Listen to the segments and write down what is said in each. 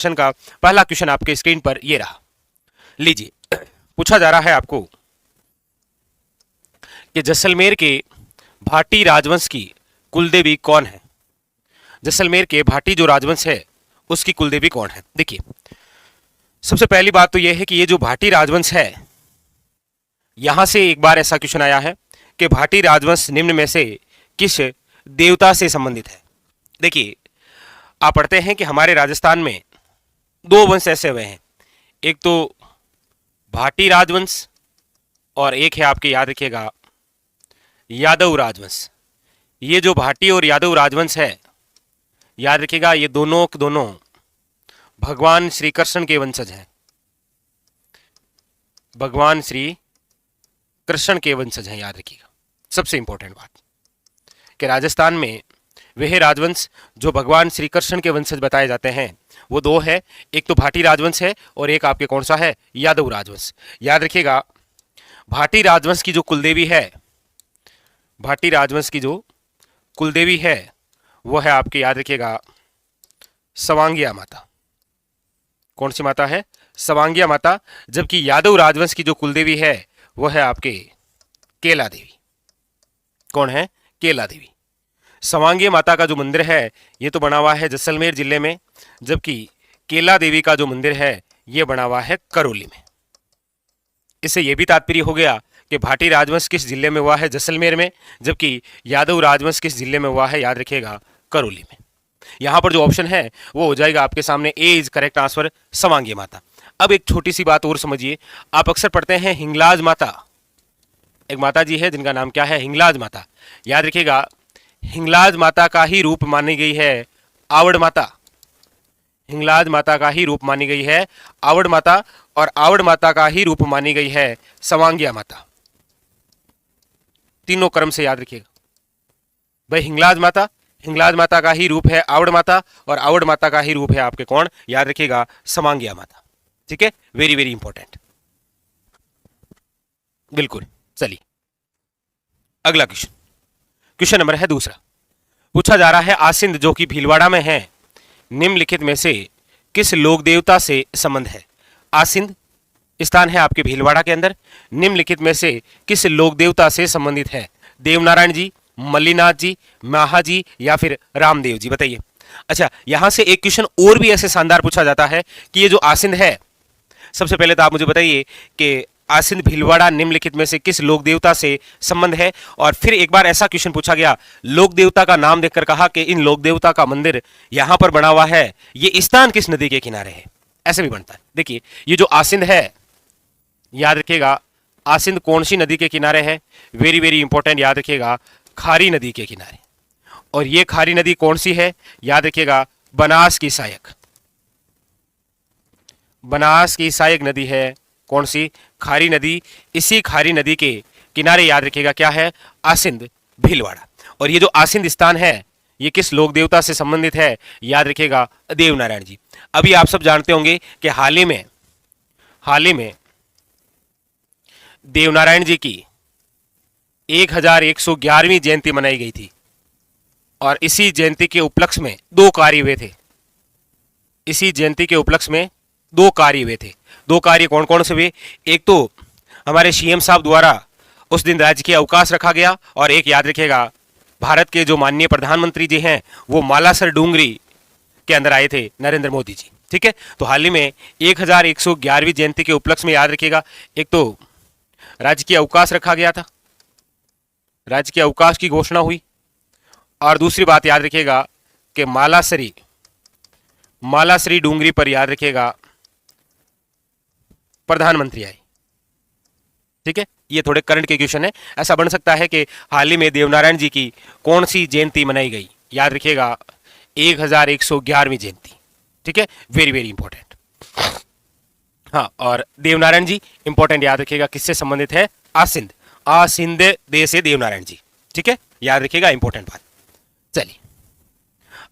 Question का पहला question आपके स्क्रीन पर ये रहा। लीजिए, पूछा जा रहा है आपको कि जैसलमेर के भाटी राजवंश की कुलदेवी कौन है। जैसलमेर के भाटी जो राजवंश है उसकी कुलदेवी कौन है। देखिए, सबसे पहली बात तो यह है कि ये जो भाटी राजवंश है, यहां से एक बार ऐसा क्वेश्चन आया है कि भाटी राजवंश निम्न में से किस देवता से संबंधित है। देखिए, आप पढ़ते हैं कि हमारे राजस्थान में दो वंश ऐसे हुए हैं, एक तो भाटी राजवंश और एक है आपके, याद रखिएगा, यादव राजवंश। ये जो भाटी और यादव राजवंश है, याद रखिएगा, ये दोनों के दोनों भगवान श्री कृष्ण के वंशज हैं। भगवान श्री कृष्ण के वंशज हैं, याद रखिएगा। सबसे इंपॉर्टेंट बात कि राजस्थान में वह राजवंश जो भगवान श्री कृष्ण के वंशज बताए जाते हैं वो दो है, एक तो भाटी राजवंश है और एक आपके कौन सा है, यादव राजवंश। याद रखिएगा, भाटी राजवंश की जो कुलदेवी है, भाटी राजवंश की जो कुलदेवी है वो है आपके, याद रखिएगा, सवांगिया माता। कौन सी माता है, सवांगिया माता। जबकि यादव राजवंश की जो कुलदेवी है वो है आपके केला देवी। कौन है, केला देवी। सवांगिया माता का जो मंदिर है ये तो बना हुआ है जैसलमेर जिले में, जबकि केला देवी का जो मंदिर है ये बना हुआ है करौली में। इससे यह भी तात्पर्य हो गया कि भाटी राजवंश किस जिले में हुआ है, जैसलमेर में, जबकि यादव राजवंश किस जिले में हुआ है, याद रखिएगा, करौली में। यहां पर जो ऑप्शन है वो हो जाएगा आपके सामने, ए इज करेक्ट आंसर, सवांगिया माता। अब एक छोटी सी बात और समझिए, आप अक्सर पढ़ते हैं हिंगलाज माता। एक माता जी है जिनका नाम क्या है, हिंगलाज माता। याद रखिएगा, हिंगलाज माता का ही रूप मानी गई है आवड़ माता। हिंगलाज माता का ही रूप मानी गई है आवड़ माता, और आवड़ माता का ही रूप मानी गई है सवांगिया माता। तीनों क्रम से याद रखिएगा भाई, हिंगलाज माता का ही रूप है आवड़ माता, और आवड़ माता का ही रूप है आपके कौन, याद रखिएगा, सवांगिया माता। ठीक है, वेरी वेरी इंपॉर्टेंट। बिल्कुल। चलिए अगला क्वेश्चन, क्वेश्चन नंबर है दूसरा। पूछा जा रहा है, आसिंद जो कि भीलवाड़ा में है, निम्नलिखित में से किस लोक देवता से संबंध है। आसिंद स्थान है आपके भीलवाड़ा के अंदर, निम्नलिखित में से किस लोक देवता से संबंधित है। देवनारायण जी, मल्लीनाथ जी, माहा जी, या फिर रामदेव जी, बताइए। अच्छा, यहां से एक क्वेश्चन और भी ऐसे शानदार पूछा जाता है कि ये जो आसिंद है, सबसे पहले तो आप मुझे बताइए कि आसिंद भीलवाड़ा निम्नलिखित में से किस लोक देवता से संबंध है। और फिर एक बार ऐसा क्वेश्चन पूछा गया, लोक देवता का नाम देखकर कहा कि इन लोक देवता का मंदिर यहां पर बना हुआ है, ये स्थान किस नदी के किनारे है। ऐसे भी बनता है। देखिए, ये जो आसिंद है, याद रखिएगा, आसिंद कौन सी नदी के किनारे है, वेरी वेरी इंपॉर्टेंट, याद रखिएगा, खारी नदी के किनारे। और ये खारी नदी कौन सी है, याद रखिएगा, बनास की सहायक, बनास की सहायक नदी है। कौन सी, खारी नदी। इसी खारी नदी के किनारे याद रखिएगा क्या है, आसिंद भीलवाड़ा। और ये जो आसिंद स्थान है ये किस लोक देवता से संबंधित है, याद रखिएगा, देवनारायण जी। अभी आप सब जानते होंगे कि हाल ही में देवनारायण जी की 1111वीं जयंती मनाई गई थी, और इसी जयंती के उपलक्ष्य में दो कार्य हुए थे। इसी जयंती के उपलक्ष्य में दो कार्य हुए थे। दो कार्य कौन कौन से हुए, एक तो हमारे सीएम साहब द्वारा उस दिन राजकीय अवकाश रखा गया, और एक याद रखिएगा, भारत के जो माननीय प्रधानमंत्री जी हैं वो मालासर डूंगरी के अंदर आए थे, नरेंद्र मोदी जी। ठीक है, तो हाल ही में 1111वीं जयंती के उपलक्ष्य में याद रखिएगा, एक तो राजकीय अवकाश रखा गया था, राजकीय अवकाश की घोषणा हुई, और दूसरी बात याद रखिएगा कि मालासरी डूंगरी पर याद रखिएगा प्रधानमंत्री आए। ठीक है, ये थोड़े करंट के क्वेश्चन है। ऐसा बन सकता है कि हाल ही में देवनारायण जी की कौन सी जयंती मनाई गई, याद रखिएगा, 1111वीं जयंती। ठीक है, वेरी वेरी इंपॉर्टेंट। हाँ, और देवनारायण जी इंपॉर्टेंट, याद रखिएगा, किससे संबंधित है, आसिंद, आसिंद देश से देवनारायण जी। ठीक है, याद रखिएगा, इंपॉर्टेंट बात। चलिए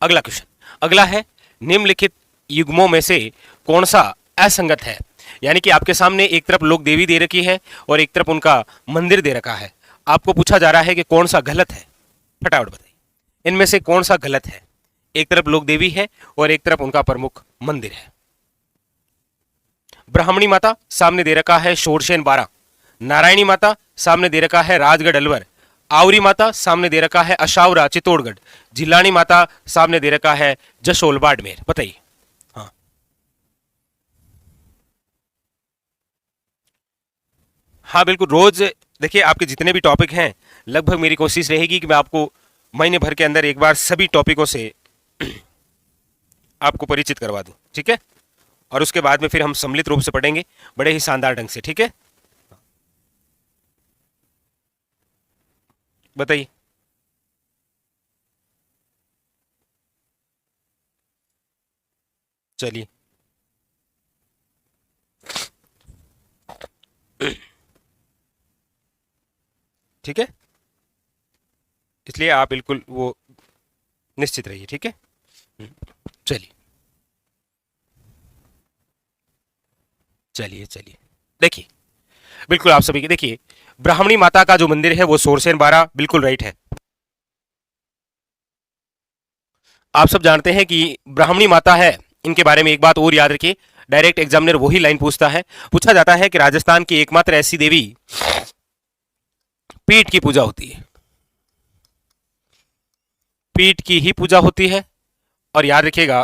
अगला क्वेश्चन, अगला है, निम्नलिखित युग्मों में से कौन सा असंगत है। यानी कि आपके सामने एक तरफ लोक देवी दे रखी है और एक तरफ उनका मंदिर दे रखा है। आपको पूछा जा रहा है कि कौन सा गलत है, फटाफट बताइए, इनमें से कौन सा गलत है। एक तरफ लोक देवी है और एक तरफ उनका प्रमुख मंदिर है। ब्राह्मणी माता सामने दे रखा है शोरसेन बारा, नारायणी माता सामने दे रखा है राजगढ़ अलवर, आवरी माता सामने दे रखा है अशावरा चित्तौड़गढ़, जिलानी माता सामने दे रखा है जसोल बाड़मेर। बताइए। हाँ हाँ बिल्कुल, रोज देखिए आपके जितने भी टॉपिक हैं, लगभग मेरी कोशिश रहेगी कि मैं आपको महीने भर के अंदर एक बार सभी टॉपिकों से आपको परिचित करवा दूं, ठीक है। और उसके बाद में फिर हम सम्मिलित रूप से पढ़ेंगे बड़े ही शानदार ढंग से, ठीक है। बताइए। चलिए ठीक है, इसलिए आप बिल्कुल वो निश्चित रहिए, ठीक है। चलिए चलिए चलिए, देखिए बिल्कुल आप सभी के देखिए, ब्राह्मणी माता का जो मंदिर है वो सोरसेन बारा, बिल्कुल राइट है। आप सब जानते हैं कि ब्राह्मणी माता है, इनके बारे में एक बात और याद रखिए, डायरेक्ट एग्जामिनर वही लाइन पूछता है, पूछा जाता है कि राजस्थान की एकमात्र ऐसी देवी पीठ की पूजा होती है, पीठ की ही पूजा होती है, और याद रखिएगा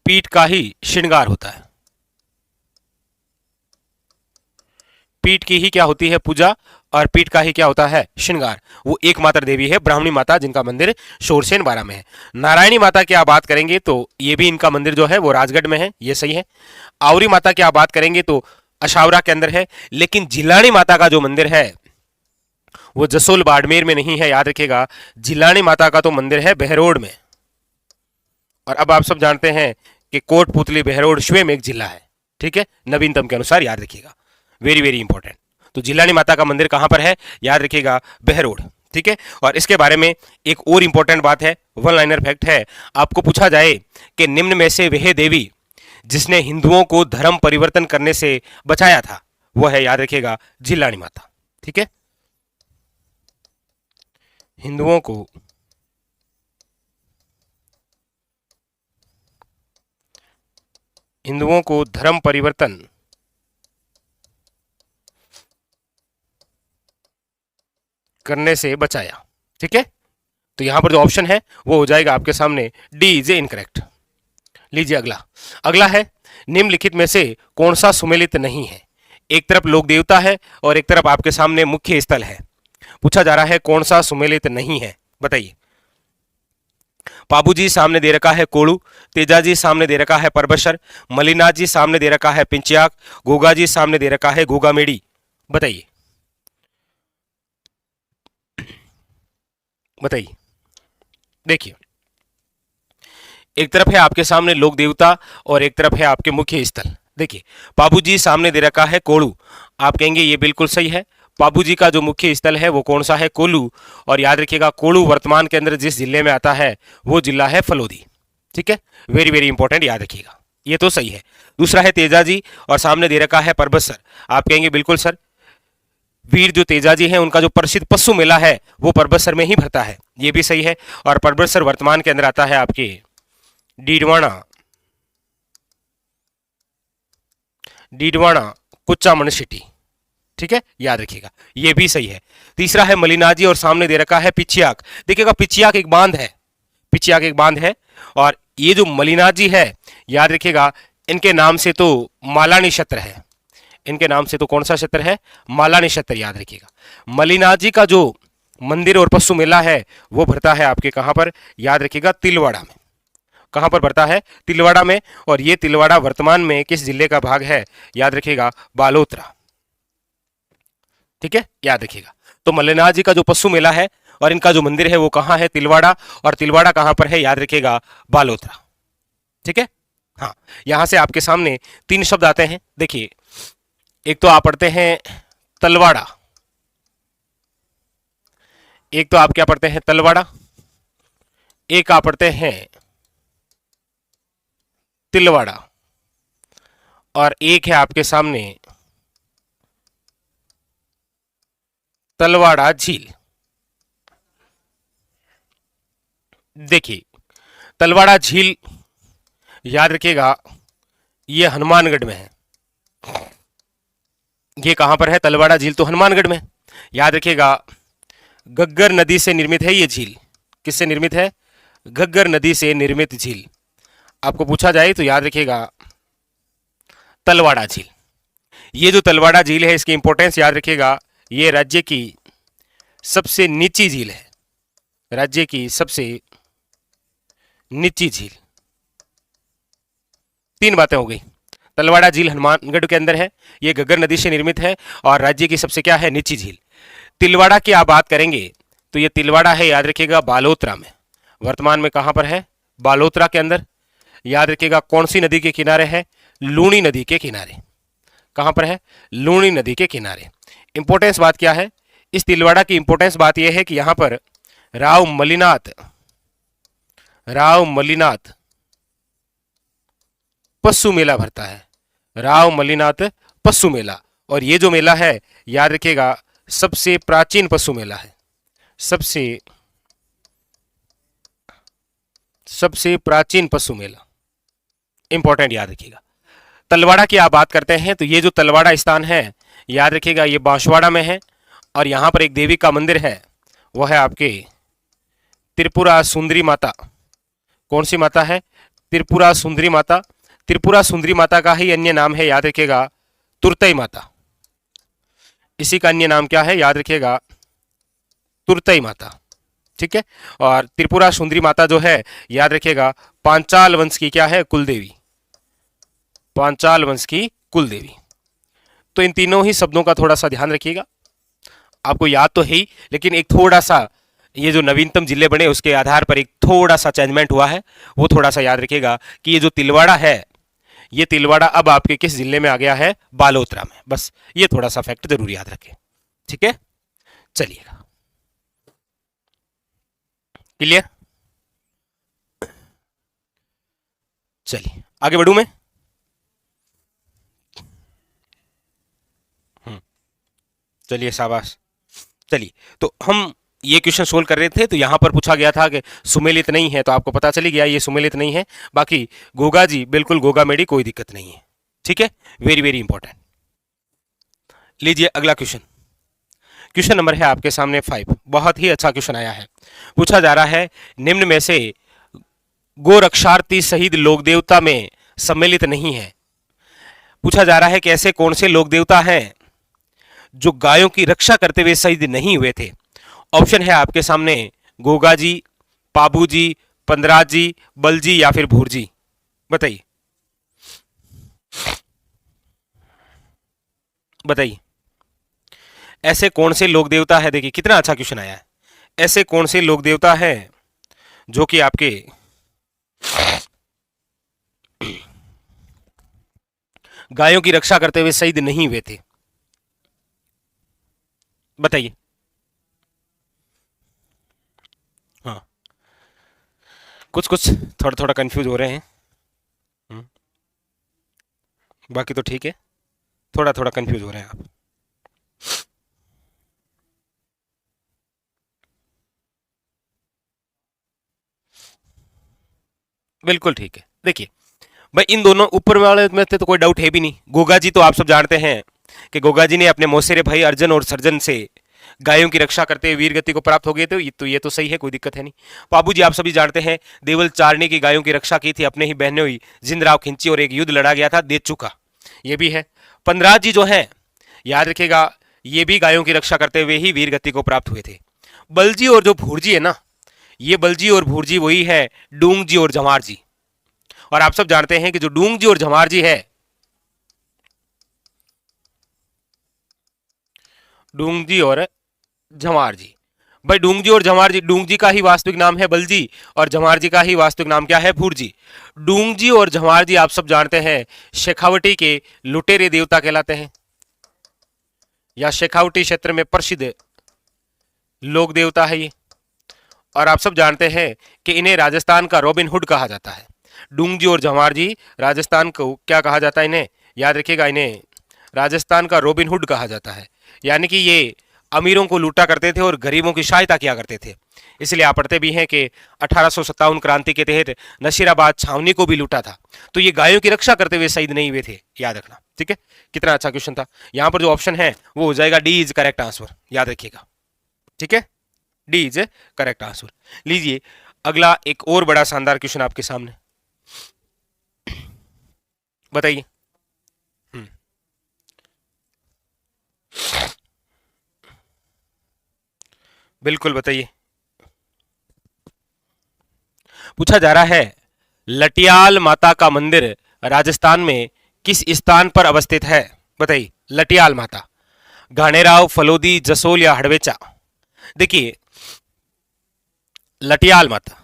पीठ का ही श्रृंगार होता है, पीठ की ही क्या होती है पूजा, और पीठ का ही क्या होता है श्रृंगार। वो एकमात्र देवी है ब्राह्मणी माता, जिनका मंदिर शोरसेन बारा में है। नारायणी माता की आप बात करेंगे तो ये भी इनका मंदिर जो है वो राजगढ़ में है, ये सही है। आवरी माता की आप बात करेंगे तो अशावरा के अंदर है, लेकिन जिलानी माता का जो मंदिर है वो जसोल बाड़मेर में नहीं है, याद रखिएगा। जिलानी माता का तो मंदिर है बहरोड में, और अब आप सब जानते हैं कि कोटपुतली बहरोड स्वयं एक जिला है, ठीक है, नवीनतम के अनुसार, याद रखिएगा, वेरी वेरी इंपॉर्टेंट। तो जिलानी माता का मंदिर कहां पर है, याद रखिएगा बहरोड, ठीक है। और इसके बारे में एक और इंपॉर्टेंट बात है, वन लाइनर फैक्ट है, आपको पूछा जाए कि निम्न में से वह देवी जिसने हिंदुओं को धर्म परिवर्तन करने से बचाया था, वह है, याद रखिएगा, जिलानी माता, ठीक है। हिंदुओं को हिंदुओं को धर्म परिवर्तन करने से बचाया, ठीक है। तो यहां पर जो ऑप्शन है वो हो जाएगा आपके सामने डी इज इनकरेक्ट। लीजिए अगला, अगला है निम्नलिखित में से कौन सा सुमेलित नहीं है। एक तरफ लोक देवता है और एक तरफ आपके सामने मुख्य स्थल है, पूछा जा रहा है कौन सा सुमेलित नहीं है, बताइए। पाबूजी सामने दे रखा है कोड़ू, तेजाजी सामने दे रखा है परबशर, मलिनाथ जी सामने दे रखा है पिंचियाक, गोगा जी सामने दे रखा है गोगामेड़ी। बताइए बताइए। देखिए, एक तरफ है आपके सामने लोक देवता और एक तरफ है आपके मुख्य स्थल। देखिए, पाबूजी सामने दे रखा है कोड़ू, आप कहेंगे ये बिल्कुल सही है। पाबूजी का जो मुख्य स्थल है वो कौन सा है, कोलू, और याद रखिएगा कोलू वर्तमान के अंदर जिस जिले में आता है वो जिला है फलोदी, ठीक है, वेरी वेरी इंपॉर्टेंट, याद रखिएगा, ये तो सही है। दूसरा है तेजाजी और सामने दे रखा है परबतसर, आप कहेंगे बिल्कुल सर, वीर जो तेजाजी हैं उनका जो प्रसिद्ध पशु मेला है वो परबतसर में ही भरता है, ये भी सही है। और परबतसर वर्तमान के अंदर आता है आपके डीडवाना, डीडवाना कुच्चामन सिटी, ठीक है, याद रखिएगा, ये भी सही है। तीसरा है मलिनाजी और सामने दे रखा है पिचियाक। देखिएगा पिचियाक एक बांध है, पिचियाक एक बांध है, और ये जो मलिनाजी है, याद रखिएगा, इनके नाम से तो मालानी क्षेत्र है, इनके नाम से तो कौन सा क्षेत्र है, मालानी क्षेत्र, याद रखिएगा। मलिनाजी का जो मंदिर और पशु मेला है वो भरता है आपके कहां पर, याद रखिएगा, तिलवाड़ा में। कहां पर भरता है, तिलवाड़ा में, और ये तिलवाड़ा वर्तमान में किस जिले का भाग है, याद रखिएगा, बालोतरा, ठीक है, याद रखिएगा। तो मल्लेनाथ जी का जो पशु मेला है और इनका जो मंदिर है वो कहां है, तिलवाड़ा, और तिलवाड़ा कहां पर है, याद रखिएगा, बालोतरा, ठीक है। हाँ, यहां से आपके सामने तीन शब्द आते हैं, देखिए, एक तो आप पढ़ते हैं तलवाड़ा, एक तो आप क्या पढ़ते हैं तलवाड़ा, एक आप पढ़ते हैं तिलवाड़ा, और एक है आपके सामने तलवाड़ा झील। देखिए, तलवाड़ा झील, याद रखिएगा, यह हनुमानगढ़ में है, ये कहां पर है? तलवाड़ा झील तो हनुमानगढ़ में। याद रखिएगा, घग्गर नदी से निर्मित है ये झील। किससे निर्मित है? घग्गर नदी से निर्मित झील। आपको पूछा जाए तो याद रखिएगा तलवाड़ा झील। ये जो तलवाड़ा झील है, इसकी इंपॉर्टेंस याद रखिएगा, ये राज्य की सबसे निची झील है। राज्य की सबसे निची झील। तीन बातें हो गई। तलवाड़ा झील हनुमानगढ़ के अंदर है, ये घग्गर नदी से निर्मित है, और राज्य की सबसे क्या है? निची झील। तिलवाड़ा की आप बात करेंगे तो ये तिलवाड़ा है, याद रखिएगा, बालोतरा में। वर्तमान में कहां पर है? बालोतरा के अंदर। याद रखिएगा कौन सी नदी के किनारे है? लूणी नदी के किनारे। कहां पर है? लूणी नदी के किनारे। इंपॉर्टेंस बात क्या है इस तिलवाड़ा की? इंपॉर्टेंस बात यह है कि यहां पर राव मलिनाथ पशु मेला भरता है। राव मलिनाथ पशु मेला। और ये जो मेला है, याद रखिएगा, सबसे प्राचीन पशु मेला है। सबसे प्राचीन पशु मेला। इंपॉर्टेंट याद रखिएगा। तलवाड़ा की आप बात करते हैं तो ये जो तलवाड़ा स्थान है, याद रखिएगा, ये बांसवाड़ा में है, और यहां पर एक देवी का मंदिर है, वो है आपके त्रिपुरा सुंदरी माता। कौन सी माता है? त्रिपुरा सुंदरी माता। त्रिपुरा सुंदरी माता का ही अन्य नाम है, याद रखिएगा, तुरतई माता। इसी का अन्य नाम क्या है? याद रखिएगा, तुरतई माता। ठीक है। और त्रिपुरा सुंदरी माता जो है, याद रखिएगा, पांचाल वंश की क्या है? कुलदेवी। पांचाल वंश की कुलदेवी। तो इन तीनों ही शब्दों का थोड़ा सा ध्यान रखिएगा। आपको याद तो है ही, लेकिन एक थोड़ा सा ये जो नवीनतम जिले बने उसके आधार पर एक थोड़ा सा चेंजमेंट हुआ है, वो थोड़ा सा याद रखिएगा कि ये जो तिलवाड़ा है, ये तिलवाड़ा अब आपके किस जिले में आ गया है? बालोतरा में। बस ये थोड़ा सा फैक्ट जरूर याद रखें। ठीक है, चलिएगा। क्लियर? चलिए आगे बढ़ूं मैं। चलिए शाबाश। चलिए, तो हम ये क्वेश्चन सोल्व कर रहे थे, तो यहां पर पूछा गया था कि सुमेलित नहीं है, तो आपको पता चली गया ये सुमेलित नहीं है। बाकी गोगा जी बिल्कुल गोगा मेडी, कोई दिक्कत नहीं है। ठीक है, वेरी वेरी इंपॉर्टेंट। लीजिए अगला क्वेश्चन। क्वेश्चन नंबर है आपके सामने 5। बहुत ही अच्छा क्वेश्चन आया है। पूछा जा रहा है, निम्न में से गोरक्षार्थी शहीद लोक देवता में सम्मिलित नहीं है। पूछा जा रहा है कि ऐसे कौन से लोक देवता हैं जो गायों की रक्षा करते हुए शहीद नहीं हुए थे। ऑप्शन है आपके सामने, गोगा जी, पाबू जी, पंदराज जी, बल जी, या फिर भूर जी। बताइए बताइए, ऐसे कौन से लोक देवता है? देखिए कितना अच्छा क्वेश्चन आया है। ऐसे कौन से लोक देवता हैं जो कि आपके गायों की रक्षा करते हुए शहीद नहीं हुए थे? बताइए। हाँ, कुछ कुछ थोड़ा थोड़ा कंफ्यूज हो रहे हैं। हम्म, बाकी तो ठीक है, थोड़ा थोड़ा कंफ्यूज हो रहे हैं आप। बिल्कुल ठीक है। देखिए भाई, इन दोनों ऊपर वाले में तो कोई डाउट है भी नहीं। गोगा जी तो आप सब जानते हैं कि गोगा जी ने अपने मौसेरे भाई अर्जुन और सर्जन से गायों की रक्षा करते हुए वीर गति को प्राप्त हो गए थे, ये तो सही है, कोई दिक्कत है नहीं। पाबू जी आप सभी जानते हैं, देवल चारणी की गायों की रक्षा की थी अपने ही बहनों हुई जिंदराव खिंची, और एक युद्ध लड़ा गया था दे चुका, ये भी है। पंदराज जी जो है, याद रखिएगा, ये भी गायों की रक्षा करते हुए ही वीर गति को प्राप्त हुए थे। बलजी और जो भूरजी है ना, ये बलजी और भूरजी वही है डूंग जी और जमार जी। और आप सब जानते हैं कि जो डूंग जी और जमार जी है, डूंग जी और जमार जी, भाई डूंग जी और जमार जी, डूंग जी का ही वास्तविक नाम है बलजी, और जमार जी का ही वास्तविक नाम क्या है? भूरजी। डूंग जी और जमार जी आप सब जानते हैं शेखावटी के लुटेरे देवता कहलाते हैं, या शेखावटी क्षेत्र में प्रसिद्ध लोक देवता है ये। और आप सब जानते हैं कि इन्हें राजस्थान का रॉबिन हुड कहा जाता है। डूंग जी और जवाहर जी, राजस्थान को क्या कहा जाता है इन्हें? याद रखिएगा, इन्हें राजस्थान का रॉबिन हुड कहा जाता है। यानी कि ये अमीरों को लूटा करते थे और गरीबों की सहायता किया करते थे। इसलिए आप पढ़ते भी हैं कि 1857 क्रांति के तहत नशीराबाद छावनी को भी लूटा था। तो ये गायों की रक्षा करते हुए शहीद नहीं हुए थे, याद रखना। ठीक है, कितना अच्छा क्वेश्चन था। यहां पर जो ऑप्शन है वो हो जाएगा डी इज करेक्ट आंसर, याद रखिएगा। ठीक है, डी इज करेक्ट आंसर। लीजिए अगला एक और बड़ा शानदार क्वेश्चन आपके सामने, बताइए। बिल्कुल बताइए। पूछा जा रहा है लटियाल माता का मंदिर राजस्थान में किस स्थान पर अवस्थित है? बताइए। लटियाल माता, घाणेराव, फलोदी, जसोल या हड़वेचा? देखिए लटियाल माता,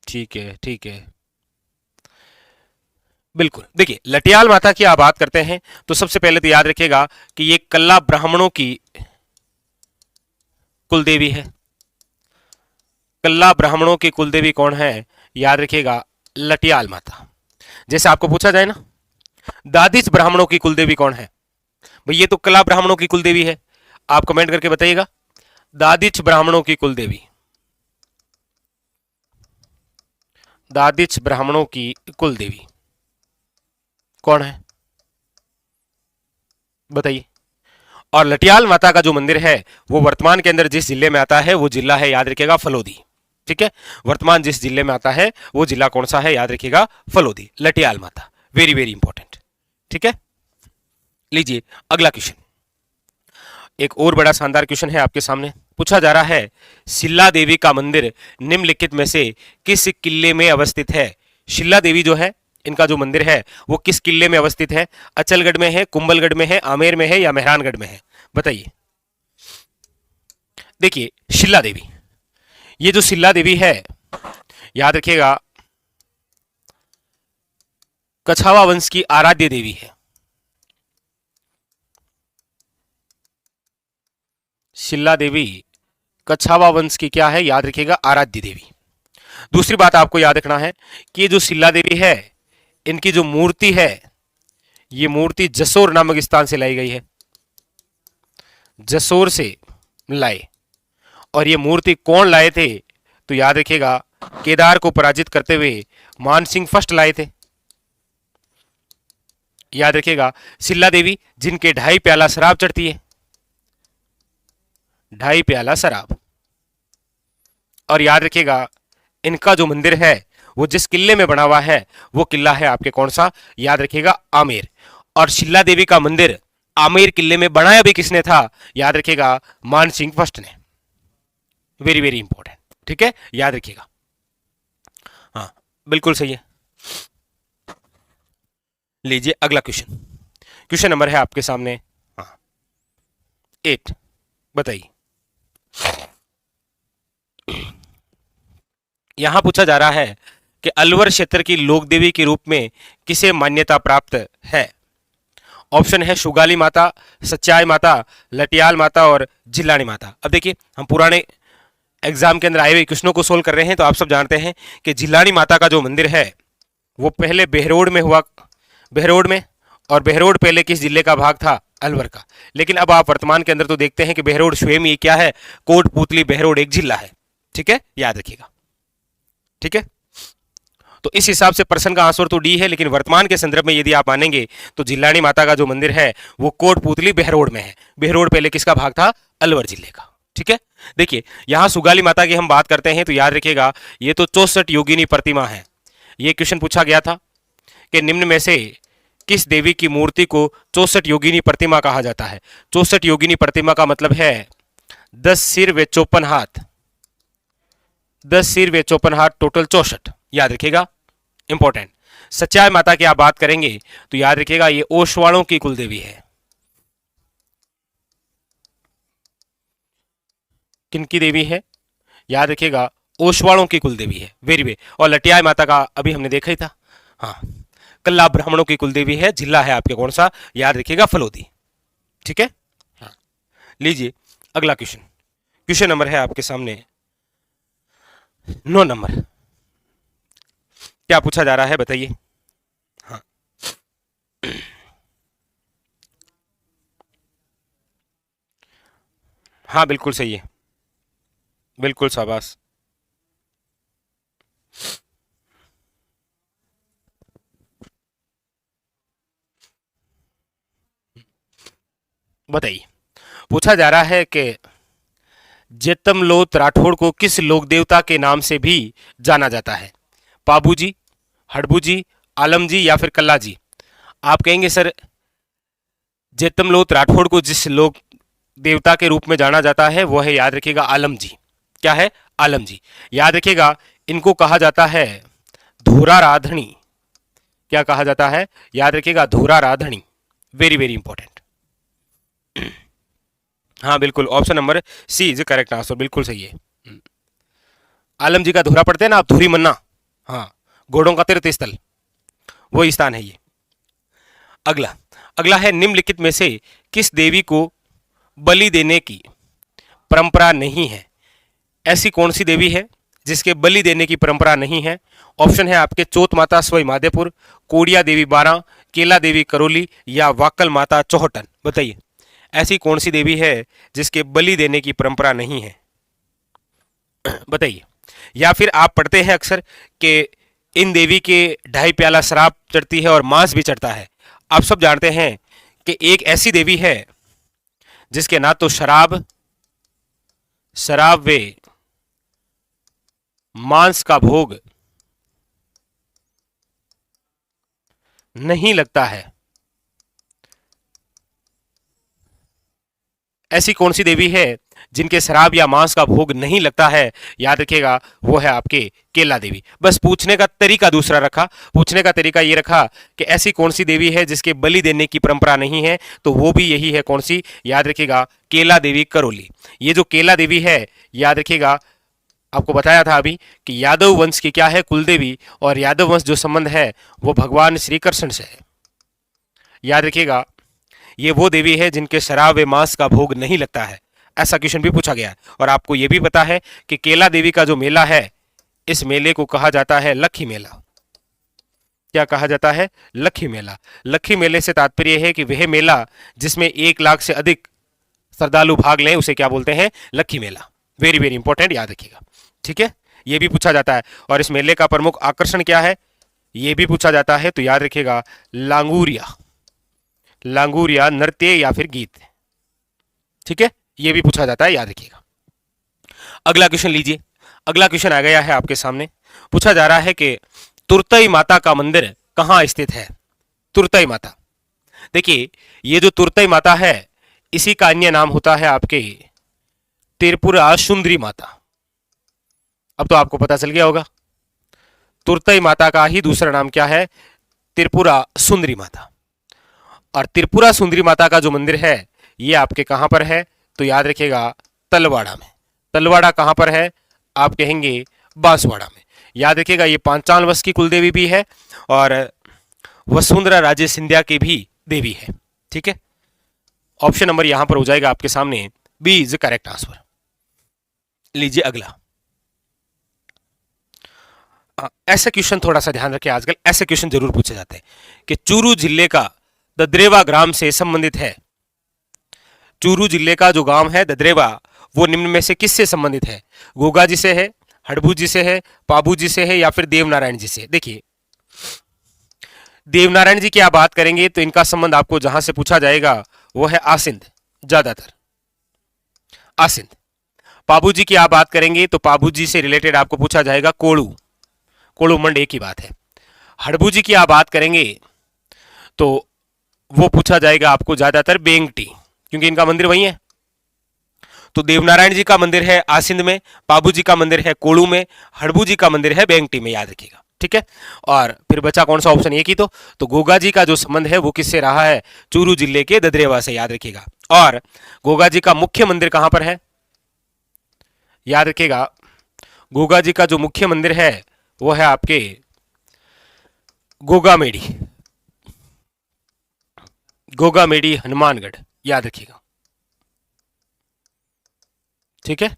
ठीक है ठीक है, बिल्कुल। देखिए लटियाल माता की आप बात करते हैं तो सबसे पहले तो याद रखिएगा कि ये कल्ला ब्राह्मणों की कुलदेवी है। कल्ला ब्राह्मणों की कुलदेवी कौन है? याद रखिएगा लटियाल माता। जैसे आपको पूछा जाए ना दादिच ब्राह्मणों की कुलदेवी कौन है, भाई ये तो कल्ला ब्राह्मणों की कुलदेवी है, आप कमेंट करके बताइएगा। दादिच ब्राह्मणों की कुलदेवी, दादिच ब्राह्मणों की कुलदेवी कौन है बताइए। और लटियाल माता का जो मंदिर है वो वर्तमान के अंदर जिस जिले में आता है वो जिला है, याद रखिएगा, फलोदी। ठीक है, वर्तमान जिस जिले में आता है वो जिला कौन सा है? याद रखिएगा फलोदी, लटियाल माता। Very very important. ठीक है, लीजिए अगला क्वेश्चन, एक और बड़ा शानदार क्वेश्चन है आपके सामने। पूछा जा रहा है शिला देवी का मंदिर निम्नलिखित में से किस किले में अवस्थित है? शिला देवी जो है इनका जो मंदिर है वो किस किले में अवस्थित है? अचलगढ़ में है, कुंभलगढ़ में है, आमेर में है या मेहरानगढ़ में है? बताइए। देखिए शिला देवी, ये जो शिला देवी है याद रखिएगा कछावा वंश की आराध्य देवी है। शिला देवी कछावा वंश की क्या है? याद रखिएगा आराध्य देवी। दूसरी बात आपको याद रखना है कि ये जो शिला देवी है इनकी जो मूर्ति है ये मूर्ति जसोर नामक स्थान से लाई गई है, जसोर से लाए। और ये मूर्ति कौन लाए थे? तो याद रखिएगा केदार को पराजित करते हुए मानसिंह फर्स्ट लाए थे। याद रखिएगा शिला देवी जिनके 2.5 प्याला शराब चढ़ती है, 2.5 प्याला शराब। और याद रखिएगा इनका जो मंदिर है वो जिस किले में बना हुआ है वो किला है आपके कौन सा? याद रखिएगा आमेर। और शिला देवी का मंदिर आमेर किले में बनाया भी किसने था? याद रखिएगा मानसिंह फर्स्ट ने। Very very important. ठीक है, याद रखिएगा। हाँ बिल्कुल सही है। लीजिए अगला क्वेश्चन, क्वेश्चन नंबर है आपके सामने हाँ 8, बताइए। यहां पूछा जा रहा है कि अलवर क्षेत्र की लोक देवी के रूप में किसे मान्यता प्राप्त है? ऑप्शन है शुगाली माता, सच्चाई माता, लटियाल माता और जिलानी माता। अब देखिए हम पुराने एग्जाम के अंदर आए हुए क्वेश्चनों को सोल्व कर रहे हैं तो आप सब जानते हैं कि जिलानी माता का जो मंदिर है वो पहले बहरोड में हुआ, बहरोड में, और बहरोड पहले किस जिले का भाग था? अलवर का। लेकिन अब आप वर्तमान के अंदर तो देखते हैं कि बहरोड स्वयं ये क्या है? कोटपुतली बहरोड एक जिला है। ठीक है, याद रखिएगा। ठीक है, तो इस हिसाब से प्रश्न का आंसर तो डी है, लेकिन वर्तमान के संदर्भ में यदि आप मानेंगे तो जिलानी माता का जो मंदिर है वो कोटपुतली बहरोड में है। बहरोड पहले किसका भाग था? अलवर जिले का। ठीक है, देखिए यहां सुगाली माता की हम बात करते हैं तो याद रखिएगा ये तो 64 योगिनी प्रतिमा है। ये क्वेश्चन पूछा गया था कि निम्न में से किस देवी की मूर्ति को 64 योगिनी प्रतिमा कहा जाता है? 64 योगिनी प्रतिमा का मतलब है 10 सिर व 54 हाथ, 10 सिर व 54 हाथ, टोटल 64। याद रखिएगा, इंपॉर्टेंट। सच्चाई माता की आप बात करेंगे तो याद रखिएगा ये ओशवाड़ों की कुलदेवी है। किनकी देवी है? याद रखिएगा ओशवाड़ों की कुलदेवी है। Very way. और लटियाई माता का अभी हमने देखा ही था। हाँ, कल्ला ब्राह्मणों की कुलदेवी है, जिला है आपके कौन सा? याद रखिएगा फलोदी। ठीक है, हाँ। लीजिए अगला क्वेश्चन, क्वेश्चन नंबर है आपके सामने 9 नंबर। क्या पूछा जा रहा है बताइए। हाँ हाँ बिल्कुल सही है, बिल्कुल शाबाश। बताइए, पूछा जा रहा है कि जेतमलोत राठौड़ को किस लोक देवता के नाम से भी जाना जाता है? पाबू जी, हड़बू जी, आलम जी या फिर कल्ला जी? आप कहेंगे सर, जेतमलोत राठौड़ को जिस लोक देवता के रूप में जाना जाता है वो है, याद रखिएगा, आलम जी। क्या है? आलम जी। याद रखिएगा, इनको कहा जाता है धूरा राधणी। क्या कहा जाता है? याद रखिएगा, धूरा राधणी। Very very important. हाँ बिल्कुल, option number C is correct answer, बिल्कुल सही है। आलम जी का धुरा पढ़ते हैं ना आप, धुरी मन्ना। हाँ, घोड़ों का तीर्थ स्थल, वो स्थान है ये। अगला, अगला है निम्नलिखित में से किस देवी को बलि देने की परंपरा नहीं है? ऐसी कौन सी देवी है जिसके बलि देने की परंपरा नहीं है? ऑप्शन है आपके चौथ माता स्वयं माधेपुर, कोडिया देवी बारा, केला देवी करौली या वाकल माता चौहटन। बताइए, ऐसी कौन सी देवी है जिसके बलि देने की परंपरा नहीं है? बताइए। या फिर आप पढ़ते हैं अक्सर कि इन देवी के 2.5 प्याला शराब चढ़ती है और मांस भी चढ़ता है। आप सब जानते हैं कि एक ऐसी देवी है जिसके ना तो शराब शराब वे मांस का भोग नहीं लगता है। ऐसी कौन सी देवी है जिनके शराब या मांस का भोग नहीं लगता है? याद रखिएगा, वो है आपके केला देवी। बस पूछने का तरीका दूसरा रखा, पूछने का तरीका ये रखा कि ऐसी कौन सी देवी है जिसके बलि देने की परंपरा नहीं है, तो वो भी यही है, कौन सी? याद रखिएगा, केला देवी करौली। ये जो केला देवी है, याद रखिएगा, आपको बताया था अभी कि यादव वंश की क्या है? कुलदेवी। और यादव वंश जो संबंध है वो भगवान श्री कृष्ण से है। याद रखिएगा, ये वो देवी है जिनके शराब व मांस का भोग नहीं लगता है। ऐसा क्वेश्चन भी पूछा गया है। और आपको यह भी पता है कि केला देवी का जो मेला है, इस मेले को कहा जाता है लक्खी मेला। क्या कहा जाता है? लक्खी मेला। लक्खी मेले से तात्पर्य है कि वह मेला जिसमें 1 लाख से अधिक श्रद्धालु भाग लें, उसे क्या बोलते हैं? लक्खी मेला। वेरी वेरी इंपॉर्टेंट, याद रखिएगा। ठीक है, यह भी पूछा जाता है। और इस मेले का प्रमुख आकर्षण क्या है, यह भी पूछा जाता है। तो याद रखिएगा, लांगूरिया। लांगूरिया नृत्य या फिर गीत। ठीक है, यह भी पूछा जाता है, याद रखिएगा। अगला क्वेश्चन लीजिए। अगला क्वेश्चन आ गया है आपके सामने। पूछा जा रहा है कि तुरतई माता का मंदिर कहां स्थित है? तुरतई माता, देखिए, ये जो तुरतई माता है, इसी का अन्य नाम होता है आपके त्रिपुरा सुंदरी माता। अब तो आपको पता चल गया होगा, तुरतई माता का ही दूसरा नाम क्या है? त्रिपुरा सुंदरी माता। और त्रिपुरा सुंदरी माता का जो मंदिर है, ये आपके कहां पर है? तो याद रखिएगा, तलवाड़ा में। तलवाड़ा कहां पर है? आप कहेंगे बांसवाड़ा में। याद रखिएगा, ये पांचाल वंश की कुलदेवी भी है और वसुंधरा राजे सिंधिया की भी देवी है। ठीक है, ऑप्शन नंबर यहां पर हो जाएगा आपके सामने, बी इज करेक्ट आंसर। लीजिए अगला। ऐसे क्वेश्चन थोड़ा सा ध्यान रखें, आजकल ऐसे क्वेश्चन जरूर पूछे जाते हैं कि चूरू जिले का ददरेवा ग्राम से संबंधित है। चूरू जिले का जो गांव है ददरेवा, वो निम्न में से किससे संबंधित है? गोगा जी से है, हड़बू जी से है, पाबू जी से है या फिर देवनारायण जी से? देखिए, देवनारायण जी की आप बात करेंगे तो इनका संबंध आपको जहां से पूछा जाएगा वो है आसिंद, ज्यादातर आसिंद। पाबू जी की आप बात करेंगे तो पाबू जी से रिलेटेड आपको पूछा जाएगा कोड़ू, कोड़ू मंड, एक ही बात है। हड़बू जी की आप बात करेंगे तो वो पूछा जाएगा आपको ज्यादातर बेंगटी, क्योंकि इनका मंदिर वही है। तो देवनारायण जी का मंदिर है आसिंद में, पाबू जी का मंदिर है कोड़ू में, हड़बू जी का मंदिर है बेंगटी में, याद रखिएगा। ठीक है, और फिर बचा कौन सा ऑप्शन? एक ही तो गोगा जी का जो संबंध है वो किससे रहा है? चूरू जिले के ददरेवा से, याद रखिएगा। और गोगा जी का मुख्य मंदिर कहां पर है? याद रखिएगा, गोगा जी का जो मुख्य मंदिर है वो है आपके गोगामेड़ी, गोगामेड़ी हनुमानगढ़, याद रखिएगा। ठीक है,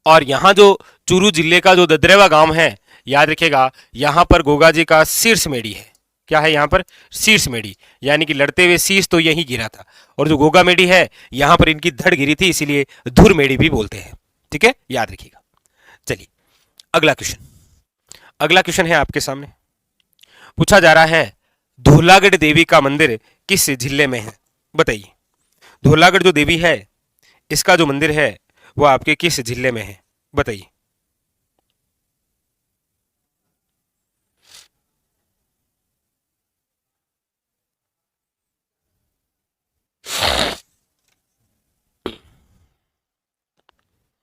और यहां जो चूरू जिले का जो ददरेवा गांव है, याद रखिएगा, यहां पर गोगा जी का शीर्ष मेड़ी है। क्या है यहाँ पर? शीर्ष मेढ़ी, यानी कि लड़ते हुए शीश तो यही गिरा था, और जो गोगा मेढ़ी है यहां पर इनकी धड़ गिरी थी, इसीलिए धुर मेढ़ी भी बोलते हैं। ठीक है, याद रखिएगा। चलिए अगला क्वेश्चन, अगला क्वेश्चन है आपके सामने। पूछा जा रहा है धौलागढ़ देवी का मंदिर किस जिले में है? बताइए, धौलागढ़ जो देवी है इसका जो मंदिर है वो आपके किस जिले में है? बताइए।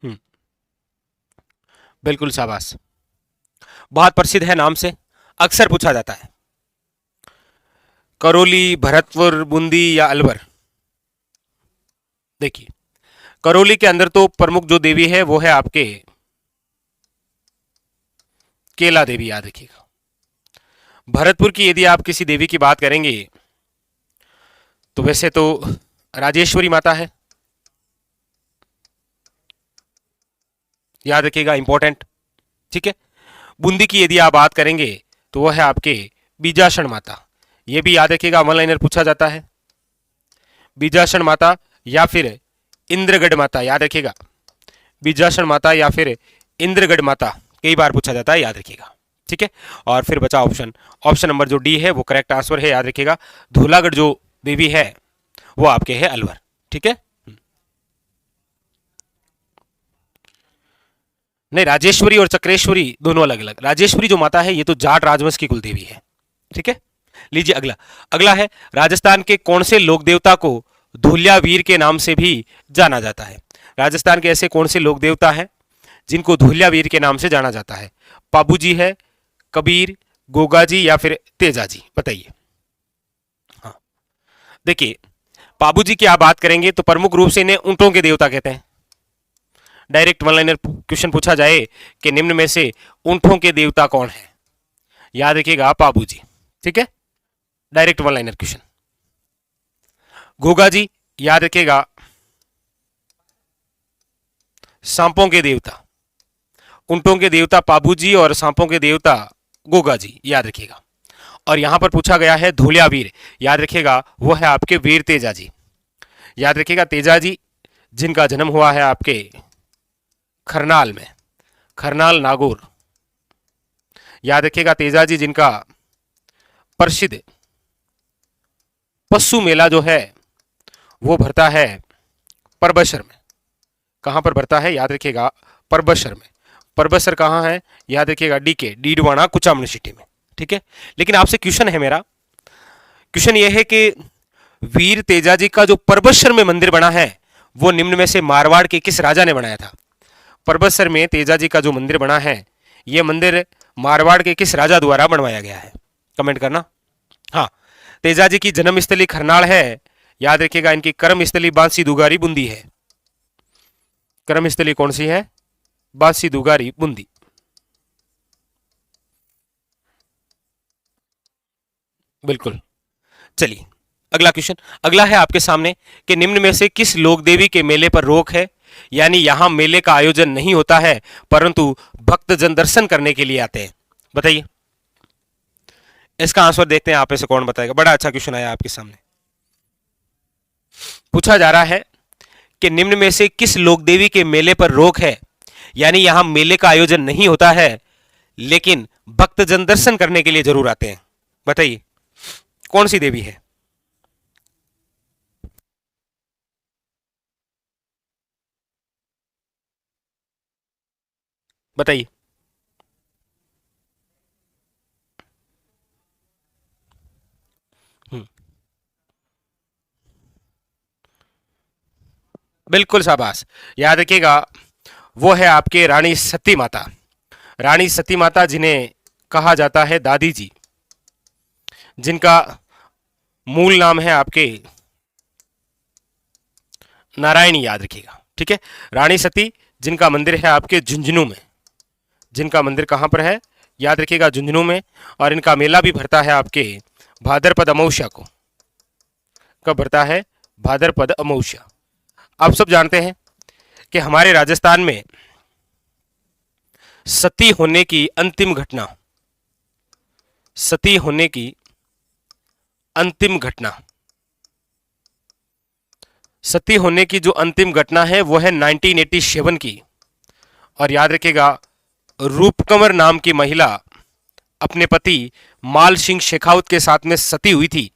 हम्म, बिल्कुल शाबाश, बहुत प्रसिद्ध है नाम से, अक्सर पूछा जाता है। करौली, भरतपुर, बूंदी या अलवर? देखिए, करौली के अंदर तो प्रमुख जो देवी है वो है आपके केला देवी, याद रखिएगा। भरतपुर की यदि आप किसी देवी की बात करेंगे तो वैसे तो राजेश्वरी माता है, याद रखिएगा, इंपॉर्टेंट। ठीक है, बूंदी की यदि आप बात करेंगे तो वह है आपके बीजासन माता, यह भी याद रखिएगा, वन लाइनर पूछा जाता है। बीजासन माता या फिर इंद्रगढ़ माता, याद रखिएगा, बीजासन माता या फिर इंद्रगढ़ माता कई बार पूछा जाता है, याद रखिएगा। ठीक है, और फिर बचा ऑप्शन, ऑप्शन नंबर जो डी है वो करेक्ट आंसर है, याद रखिएगा। धौलागढ़ जो देवी है वो आपके है अलवर। ठीक है, नहीं, राजेश्वरी और चक्रेश्वरी दोनों अलग अलग। राजेश्वरी जो माता है ये तो जाट राजवंश की कुलदेवी है। ठीक है, लीजिए अगला, अगला है राजस्थान के कौन से लोक देवता को धुलिया वीर के नाम से भी जाना जाता है? राजस्थान के ऐसे कौन से लोक देवता है जिनको धुलिया वीर के नाम से जाना जाता है? पाबूजी है, कबीर, गोगाजी या फिर तेजाजी? बताइए। हाँ, देखिए, पाबूजी की आप बात करेंगे तो प्रमुख रूप से इन्हें ऊंटों के देवता कहते हैं। डायरेक्ट वन लाइनर क्वेश्चन पूछा जाए कि निम्न में से ऊंटों के देवता कौन है? याद रखिएगा, पाबूजी। ठीक है, direct one liner question. Gogaji, याद रखिएगा, सांपों के देवता। ऊंटों के देवता पाबूजी और सांपों के देवता गोगाजी, याद रखिएगा। और यहां पर पूछा गया है धुलिया वीर, याद रखिएगा वो है आपके वीर तेजाजी। याद रखिएगा, तेजाजी जिनका जन्म हुआ है आपके खरनाल में, खरनाल नागौर। याद रखिएगा, तेजाजी जिनका प्रसिद्ध पशु मेला जो है वो भरता है परबसर में। कहां पर भरता है? याद रखिएगा, परबसर में। परबसर कहां है? याद रखिएगा, डीके, डीडवाना, कुचामन सिटी में। ठीक है, लेकिन आपसे क्वेश्चन है, मेरा क्वेश्चन यह है कि वीर तेजाजी का जो परबसर में मंदिर बना है वो निम्न में से मारवाड़ के किस राजा ने बनाया था? परबसर में तेजाजी का जो मंदिर बना है यह मंदिर मारवाड़ के किस राजा द्वारा बनवाया गया है? कमेंट करना। हाँ, तेजाजी की जन्मस्थली खरनाल है, याद रखिएगा, इनकी कर्मस्थली बांसी दुगारी बूंदी है। कर्मस्थली कौन सी है? बांसी दुगारी बूंदी। बिल्कुल। चलिए अगला क्वेश्चन, अगला है आपके सामने कि निम्न में से किस लोक देवी के मेले पर रोक है? यानी यहां मेले का आयोजन नहीं होता है परंतु भक्तजन दर्शन करने के लिए आते हैं। बताइए, इसका आंसर देखते हैं आप में से कौन बताएगा। बड़ा अच्छा क्वेश्चन आया आपके सामने। पूछा जा रहा है कि निम्न में से किस लोक देवी के मेले पर रोक है? यानी यहां मेले का आयोजन नहीं होता है लेकिन भक्तजन दर्शन करने के लिए जरूर आते हैं। बताइए कौन सी देवी है? बताइए। हम्म, बिल्कुल शाबाश, याद रखिएगा, वो है आपके रानी सती माता। रानी सती माता जिन्हें कहा जाता है दादी जी, जिनका मूल नाम है आपके नारायणी, याद रखिएगा। ठीक है, रानी सती जिनका मंदिर है आपके झुंझुनू में। जिनका मंदिर कहां पर है? याद रखिएगा, झुंझुनू में। और इनका मेला भी भरता है आपके भाद्रपद अमावस्या को। कब भरता है? भाद्रपद अमावस्या। आप सब जानते हैं कि हमारे राजस्थान में सती होने की अंतिम घटना, सती होने की अंतिम घटना, सती होने की जो अंतिम घटना है वो है 1987 की। और याद रखिएगा, रूपकंवर नाम की महिला अपने पति माल सिंह शेखावत के साथ में सती हुई थी,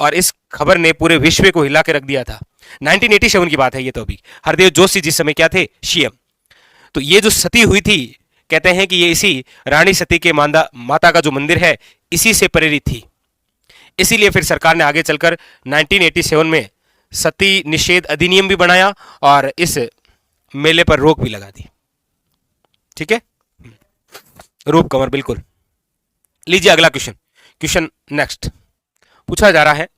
और इस खबर ने पूरे विश्व को हिला के रख दिया था। 1987 की बात है ये। तो अभी हरदेव जोशी जिस समय क्या थे, सीएम। तो ये जो सती हुई थी, कहते हैं कि ये इसी रानी सती के माता का जो मंदिर है, इसी से प्रेरित थी। इसीलिए फिर सरकार ने आगे चलकर 1987 में सती निषेध अधिनियम भी बनाया और इस मेले पर रोक भी लगा दी। ठीक है, रूप कंवर, बिल्कुल। लीजिए अगला क्वेश्चन। क्वेश्चन नेक्स्ट पूछा जा रहा है,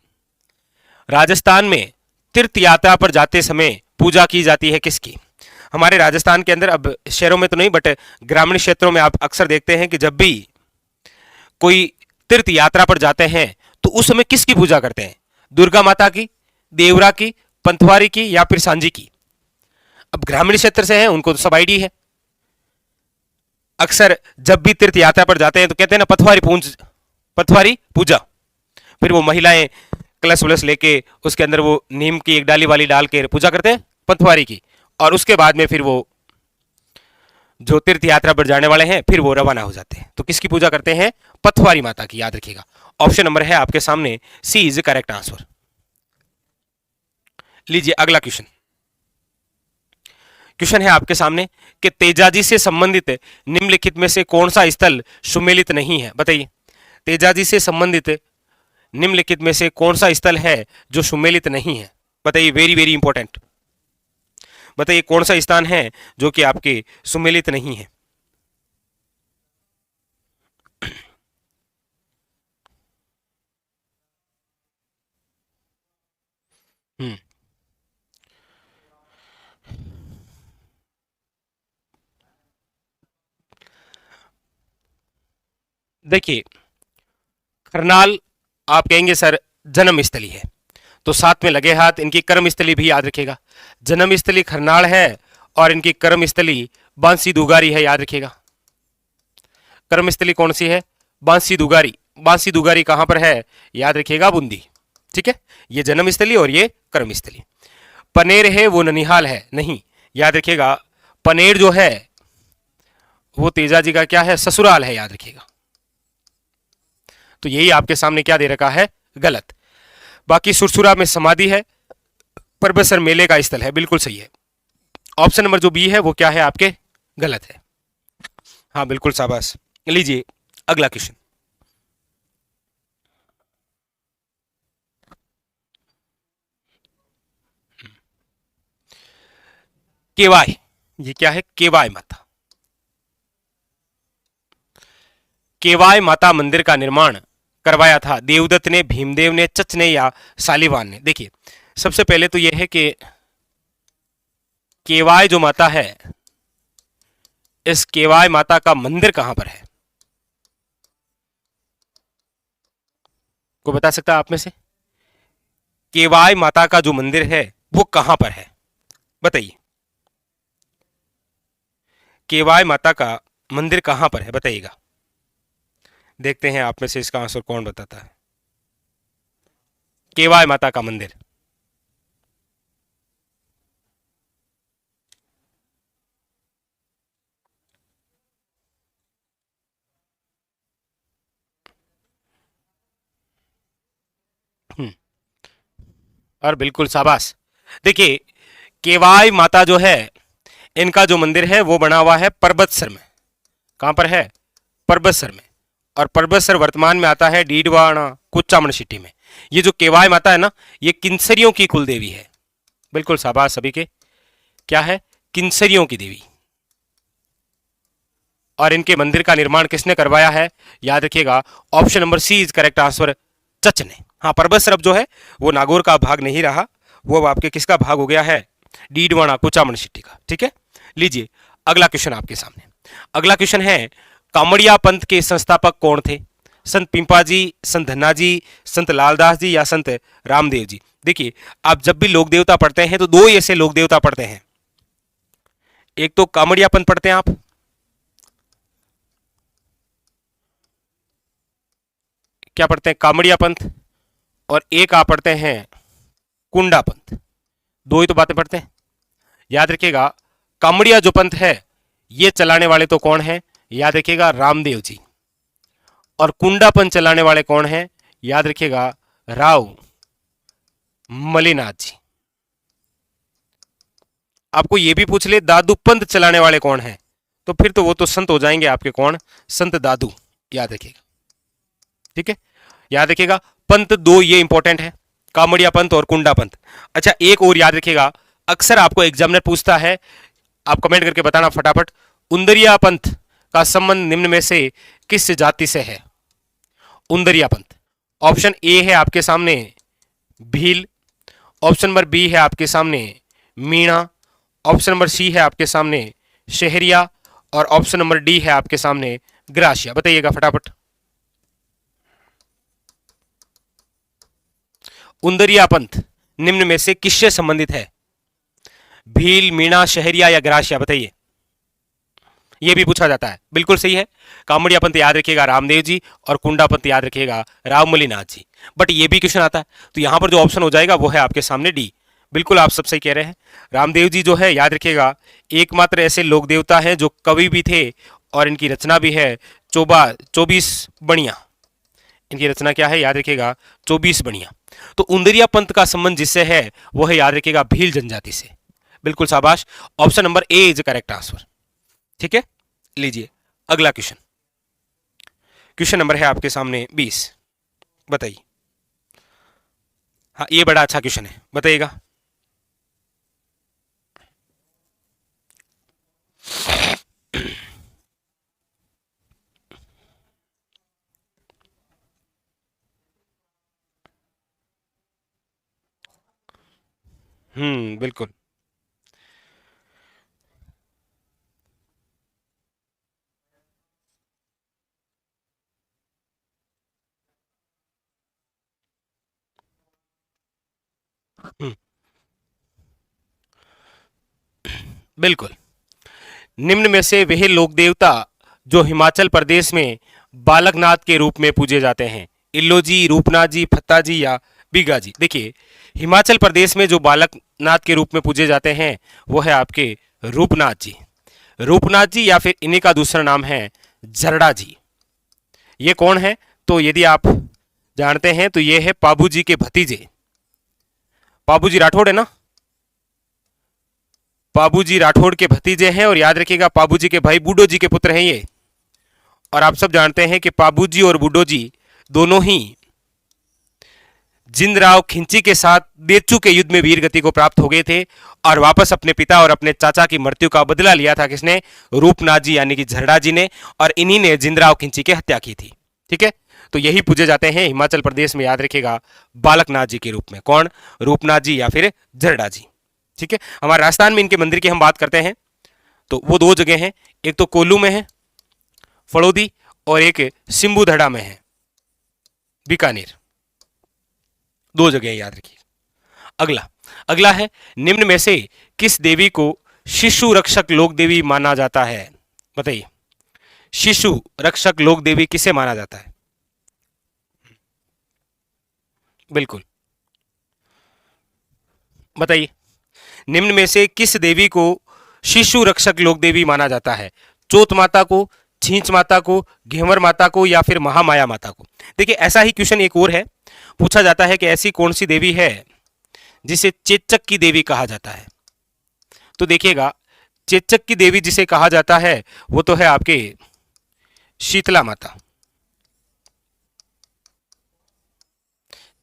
राजस्थान में तीर्थ यात्रा पर जाते समय पूजा की जाती है किसकी? हमारे राजस्थान के अंदर, अब शहरों में तो नहीं बट ग्रामीण क्षेत्रों में आप अक्सर देखते हैं कि जब भी कोई तीर्थ यात्रा पर जाते हैं तो उस समय किसकी पूजा करते हैं? दुर्गा माता की, देवरा की, पंथवारी की, या फिर सांझी की? अब ग्रामीण क्षेत्र से हैं, उनको तो सब आईडी है। अक्सर जब भी तीर्थ यात्रा पर जाते हैं तो कहते हैं ना, पथवारी पूजा। फिर वो महिलाएं कलश वलश लेके उसके अंदर वो नीम की एक डाली वाली डाल के पूजा करते हैं पथवारी की, और उसके बाद में फिर वो जो तीर्थ यात्रा पर जाने वाले हैं फिर वो रवाना हो जाते हैं। तो किसकी पूजा करते हैं? पथवारी माता की, याद रखिएगा। ऑप्शन नंबर है आपके सामने, सी इज करेक्ट आंसर। लीजिए अगला क्वेश्चन। क्वेश्चन है आपके सामने कि तेजाजी से संबंधित निम्नलिखित में से कौन सा स्थल सुमेलित नहीं है? बताइए, तेजाजी से संबंधित निम्नलिखित में से कौन सा स्थल है जो सुमेलित नहीं है? बताइए, वेरी वेरी इंपॉर्टेंट। बताइए कौन सा स्थान है जो कि आपके सुमेलित नहीं है? हम्म देखिए, करनाल आप कहेंगे सर जन्म स्थली है, तो साथ में लगे हाथ इनकी कर्म स्थली भी याद रखिएगा। जन्म स्थली खरनाल है और इनकी कर्म स्थली बांसी दुगारी है, याद रखिएगा। कर्म स्थली कौन सी है? बांसी दुगारी। बांसी दुगारी कहां पर है? याद रखिएगा, बूंदी। ठीक है, ये जन्म स्थली और ये कर्म स्थली। पनेर है वो ननिहाल है? नहीं, याद रखिएगा, पनेर जो है वो तेजाजी का क्या है? ससुराल है, याद रखिएगा। तो यही आपके सामने क्या दे रखा है? गलत। बाकी सुरसुरा में समाधि है, परबसर मेले का स्थल है, बिल्कुल सही है। ऑप्शन नंबर जो बी है वो क्या है आपके? गलत है। हाँ बिल्कुल, शाबाश। लीजिए अगला क्वेश्चन। केवाय, ये क्या है? केवाय माता। केवाय माता मंदिर का निर्माण करवाया था देवदत्त ने, भीमदेव ने, चच ने, या सालीवान ने? देखिए, सबसे पहले तो यह है कि केवाय जो माता है, इस केवाय माता का मंदिर कहां पर है? को बता सकता है आप में से? केवाय माता का जो मंदिर है वो कहां पर है? बताइए, केवाय माता का मंदिर कहां पर है? बताइएगा। देखते हैं आप में से इसका आंसर कौन बताता है। केवाय माता का मंदिर, और बिल्कुल शाबाश। देखिए, केवाय माता जो है, इनका जो मंदिर है वो बना हुआ है पर्वतसर में। कहां पर है? पर्वतसर में। और पर्वतसर वर्तमान में आता है डीडवाना कुचामन सिटी में। ये जो केवाय माता है ना, ये किन्सरियों की कुल देवी है। बिल्कुल शाबाश सभी के। क्या है? किन्सरियों की देवी। और इनके मंदिर का निर्माण किसने करवाया है? याद रखिएगा, option number C is correct answer, चच ने। हाँ, पर्वतसर अब जो है वो नागौर का भाग नहीं रहा, वो अब आपके किसका भाग हो गया है? डीडवाना कुचामन सिटी का। ठीक है, लीजिए अगला क्वेश्चन आपके सामने। अगला क्वेश्चन है, कामड़िया पंथ के संस्थापक कौन थे? संत पिंपाजी, संत धन्नाजी, संत लालदास जी, या संत रामदेव जी? देखिए, आप जब भी लोक देवता पढ़ते हैं तो दो ही ऐसे लोक देवता पढ़ते हैं। एक तो कामड़िया पंथ पढ़ते हैं आप, क्या पढ़ते हैं? कामड़िया पंथ। और एक आप पढ़ते हैं कुंडा पंथ। दो ही तो बातें पढ़ते हैं। याद रखिएगा कामड़िया जो पंथ है ये चलाने वाले तो कौन है? याद रखिएगा रामदेव जी। और कुंडा पंथ चलाने वाले कौन है? याद रखिएगा राव मलिनाथ जी। आपको ये भी पूछ ले दादू पंथ चलाने वाले कौन है, तो फिर तो वो तो संत हो जाएंगे आपके, कौन? संत दादू। याद रखिएगा, ठीक है। याद रखिएगा पंथ दो ये इंपॉर्टेंट है, कामड़िया पंथ और कुंडा पंथ। अच्छा एक और याद रखिएगा, अक्सर आपको एग्जामिनर पूछता है, आप कमेंट करके बताना फटाफट, उंदरिया पंथ का संबंध निम्न में से किस जाति से है? उंदरिया पंथ। ऑप्शन ए है आपके सामने भील, ऑप्शन नंबर बी है आपके सामने मीणा, ऑप्शन नंबर सी है आपके सामने शहरिया, और ऑप्शन नंबर डी है आपके सामने ग्रासिया। बताइएगा फटाफट। उंदरिया पंथ निम्न में से किससे संबंधित है? भील, मीणा, शहरिया या ग्रासिया? बताइए। यह भी पूछा जाता है, बिल्कुल सही है। कामड़िया पंथ याद रखिएगा रामदेव जी, और कुंडा पंथ याद रखिएगा राममलिनाथ जी। बट ये भी क्वेश्चन आता है, तो यहां पर जो ऑप्शन हो जाएगा वो है आपके सामने डी। बिल्कुल आप सब सही कह रहे हैं। रामदेव जी जो है याद रखिएगा एकमात्र ऐसे लोक देवता हैं जो कवि भी थे, और इनकी रचना भी है 24 बणिया। इनकी रचना क्या है? याद रखिएगा 24 बणिया। तो उंदरिया पंथ का संबंध जिससे है वो है याद रखिएगा भील जनजाति से। बिल्कुल शाबाश, option number A is correct answer. ठीक है, लीजिए अगला क्वेश्चन। क्वेश्चन नंबर है आपके सामने 20। बताइए। हाँ ये बड़ा अच्छा क्वेश्चन है, बताइएगा। बिल्कुल। बिल्कुल। निम्न में से वह लोक देवता जो हिमाचल प्रदेश में बालकनाथ के रूप में पूजे जाते हैं, इल्लो जी, रूपनाथ जी, फत्ता जी या बीगा जी? देखिए हिमाचल प्रदेश में जो बालकनाथ के रूप में पूजे जाते हैं वो है आपके रूपनाथ जी। रूपनाथ जी या फिर इन्हीं का दूसरा नाम है जरडा जी। ये कौन है? तो यदि आप जानते हैं तो ये है पाबू जी के भतीजे। पाबू जी राठौड़ है ना, पाबू जी राठौड़ के भतीजे हैं, और याद रखिएगा पाबू जी के भाई बूडो जी के पुत्र हैं ये। और आप सब जानते हैं कि पाबू जी और बूडो जी दोनों ही जिंदराव खिंची के साथ देचू के युद्ध में वीर गति को प्राप्त हो गए थे, और वापस अपने पिता और अपने चाचा की मृत्यु का बदला लिया था। किसने? रूपनाथ जी यानी कि झरडा जी ने, और इन्हीं ने जिंदराव खिंची की हत्या की थी। ठीक है, तो यही पूजे जाते हैं हिमाचल प्रदेश में, याद रखिएगा बालकनाथ जी के रूप में। कौन? रूपनाथ जी या फिर झरडा जी। ठीक है, हमारे राजस्थान में इनके मंदिर की हम बात करते हैं तो वो दो जगह हैं, एक तो कोल्लू में है फड़ोदी, और एक सिंबुधड़ा में है बीकानेर। दो जगह याद रखिए। अगला अगला है, निम्न में से किस देवी को शिशु रक्षक लोक देवी माना जाता है? बताइए, शिशु रक्षक लोक देवी किसे माना जाता है? बिल्कुल बताइए, निम्न में से किस देवी को शिशु रक्षक लोक देवी माना जाता है? चोत माता को, छींच माता को, घेवर माता को या फिर महामाया माता को? देखिए ऐसा ही क्वेश्चन एक और है, पूछा जाता है कि ऐसी कौन सी देवी है जिसे चेचक की देवी कहा जाता है? तो देखिएगा चेचक की देवी जिसे कहा जाता है वो तो है आपके शीतला माता।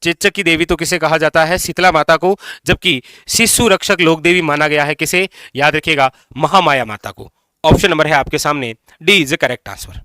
चेचक की देवी तो किसे कहा जाता है? शीतला माता को। जबकि शिशु रक्षक लोक देवी माना गया है किसे? याद रखिएगा महामाया माता को। ऑप्शन नंबर है आपके सामने डी इज करेक्ट आंसर।